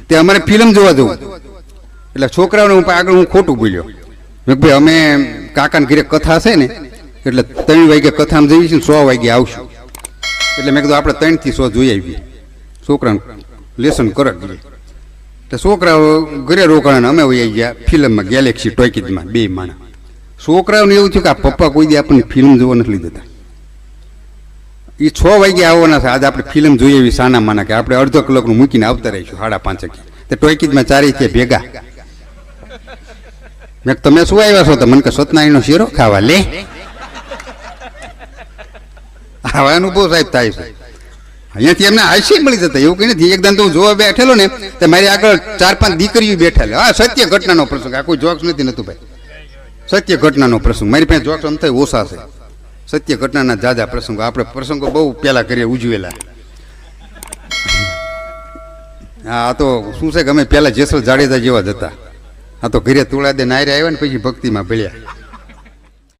તે અમારે ફિલ્મ જોવા જવું, એટલે છોકરાઓને આગળ હું ખોટું બોલ્યો. મેં ભાઈ અમે કાકાને ઘરે કથા છે ને એટલે 3 વાગે કથામાં જઈશું, 100 વાગે આવશું. એટલે મેં કીધું આપણે 3 થી 100 જોઈ આવીએ, છોકરાને લેસન કરે ગયે. તો છોકરાઓ ઘરે રોકાણા, અમે વહી ગયા ફિલ્મમાં, ગેલેક્સી ટોકીઝમાં 2 માણસ. છોકરાઓને એવું થયું કે આ પપ્પા કોઈ દી આપણને ફિલ્મ જોવા નથી લીધા. એ 6 વાગે આવવાના છે, આજે આપણે ફિલ્મ જોઈએ એવી સાના માના કે આપણે અડધો કલાકનું મૂકીને આવતા રહીશું 5:30 વાગે. તો ટોકીઝમાં 4 થી ભેગા. મેં તમે શું આવ્યા છો? તો મને કે સતનારાયણનો શેરો ખાવા. લે આવા અનુભવ સાહેબ થાય છે. અહીંયાથી એમને હાસ્ય મળી જતા, એવું કઈ નથી. એકદમ તો હું જોવા બેઠેલો ને તો મારી આગળ 4-5 દીકરીઓ બેઠેલા. હા, સત્ય ઘટનાનો પ્રસંગ, આ કોઈ જોક્સ નથી નતું ભાઈ, સત્ય ઘટનાનો પ્રસંગ. મારી પાસે જોક્સ અમ થાય ઓછા છે, સત્ય ઘટનાના જાજા પ્રસંગો. આપણે પ્રસંગો બહુ પહેલા કરીએ ઉજવેલા. હા, આ તો શું છે કે અમે પહેલા જેસલ જાડેજા જેવા જ હતા. આ તો ઘરે તુળા દે નાયરે આવ્યા ને પછી ભક્તિમાં ભળ્યા.